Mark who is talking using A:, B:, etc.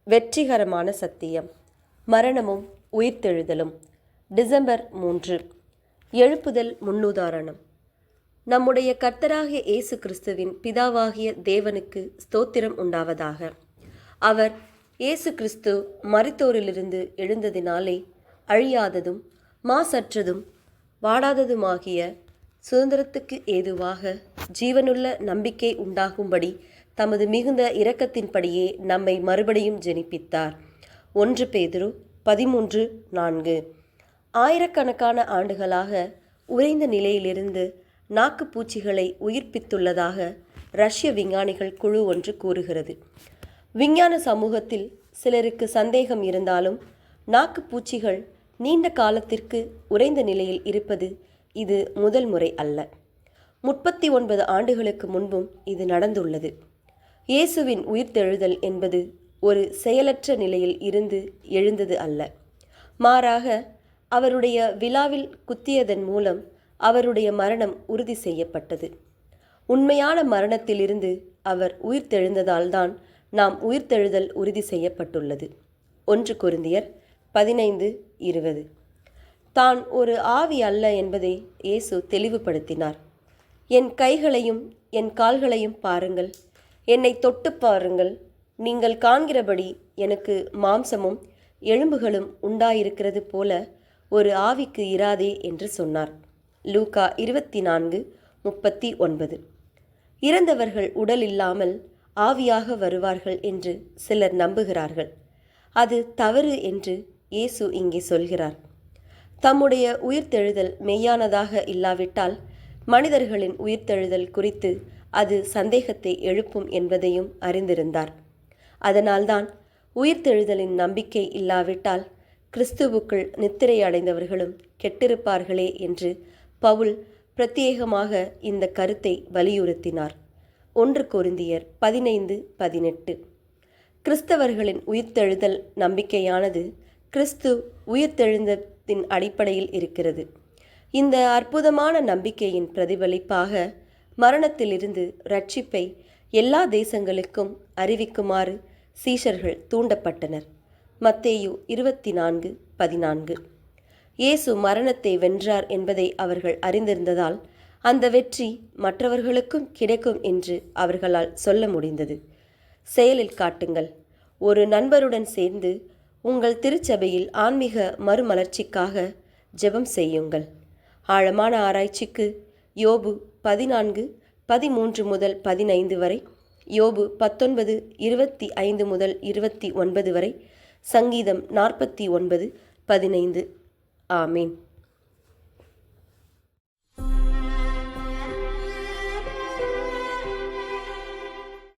A: வெற்றிகரமான சத்தியம், மரணமும் உயிர்த்தெழுதலும். டிசம்பர் 3. எழுப்புதல் முன்னுதாரணம். நம்முடைய கர்த்தராகிய இயேசு கிறிஸ்துவின் பிதாவாகிய தேவனுக்கு ஸ்தோத்திரம் உண்டாவதாக. அவர் இயேசு கிறிஸ்து மரித்தோரிலிருந்து எழுந்ததினாலே அழியாததும் மாசற்றதும் வாடாததுமாகிய சுதந்திரத்துக்கு ஏதுவாக ஜீவனுள்ள நம்பிக்கை உண்டாகும்படி தமது மிகுந்த இரக்கத்தின்படியே நம்மை மறுபடியும் ஜெனிப்பித்தார். 1 பேதுரு 13:4. ஆயிரக்கணக்கான ஆண்டுகளாக உறைந்த நிலையிலிருந்து நாக்குப்பூச்சிகளை உயிர்ப்பித்துள்ளதாக ரஷ்ய விஞ்ஞானிகள் குழு ஒன்று கூறுகிறது. விஞ்ஞான சமூகத்தில் சிலருக்கு சந்தேகம் இருந்தாலும் நாக்குப்பூச்சிகள் நீண்ட காலத்திற்கு உறைந்த நிலையில் இருப்பது இது முதல் முறை அல்ல. 39 ஆண்டுகளுக்கு முன்பும் இது நடந்துள்ளது. இயேசுவின் உயிர்த்தெழுதல் என்பது ஒரு செயலற்ற நிலையில் இருந்து எழுந்தது அல்ல. மாறாக அவருடைய விழாவில் குத்தியதன் மூலம் அவருடைய மரணம் உறுதி செய்யப்பட்டது. உண்மையான மரணத்திலிருந்து அவர் உயிர்த்தெழுந்ததால்தான் நாம் உயிர்த்தெழுதல் உறுதி செய்யப்பட்டுள்ளது. 1 கொரிந்தியர் 15:20. தான் ஒரு ஆவி அல்ல என்பதை இயேசு தெளிவுபடுத்தினார். என் கைகளையும் என் கால்களையும் பாருங்கள், என்னை தொட்டு பாருங்கள், நீங்கள் காண்கிறபடி எனக்கு மாம்சமும் எலும்புகளும் உண்டாயிருக்கிறது போல ஒரு ஆவிக்கு இராதே என்று சொன்னார். லூக்கா 24:39. இறந்தவர்கள் உடல் இல்லாமல் ஆவியாக வருவார்கள் என்று சிலர் நம்புகிறார்கள். அது தவறு என்று இயேசு இங்கே சொல்கிறார். தம்முடைய உயிர்த்தெழுதல் மெய்யானதாக இல்லாவிட்டால் மனிதர்களின் உயிர்த்தெழுதல் குறித்து அது சந்தேகத்தை எழுப்பும் என்பதையும் அறிந்திருந்தார். அதனால்தான் உயிர்த்தெழுதலின் நம்பிக்கை இல்லாவிட்டால் கிறிஸ்துவுக்குள் நித்திரை அடைந்தவர்களும் கெட்டிருப்பார்களே என்று பவுல் பிரத்யேகமாக இந்த கருத்தை வலியுறுத்தினார். 1 கொரிந்தியர் 15:18. கிறிஸ்தவர்களின் உயிர்த்தெழுதல் நம்பிக்கையானது கிறிஸ்து உயிர்த்தெழுந்ததின் அடிப்படையில் இருக்கிறது. இந்த அற்புதமான நம்பிக்கையின் பிரதிபலிப்பாக மரணத்திலிருந்து இரட்சிப்பை எல்லா தேசங்களுக்கும் அறிவிக்குமாறு சீஷர்கள் தூண்டப்பட்டனர். மத்தேயு 24:14. இயேசு மரணத்தை வென்றார் என்பதை அவர்கள் அறிந்திருந்ததால் அந்த வெற்றி மற்றவர்களுக்கும் கிடைக்கும் என்று அவர்களால் சொல்ல முடிந்தது. செயலில் காட்டுங்கள். ஒரு நண்பருடன் சேர்ந்து உங்கள் திருச்சபையில் ஆன்மீக மறுமலர்ச்சிக்காக ஜெபம் செய்யுங்கள். ஆழமான ஆராய்ச்சிக்கு யோபு 14:13-15 வரை, யோபு 19:25-29 வரை, சங்கீதம் 49:15. ஆமீன்.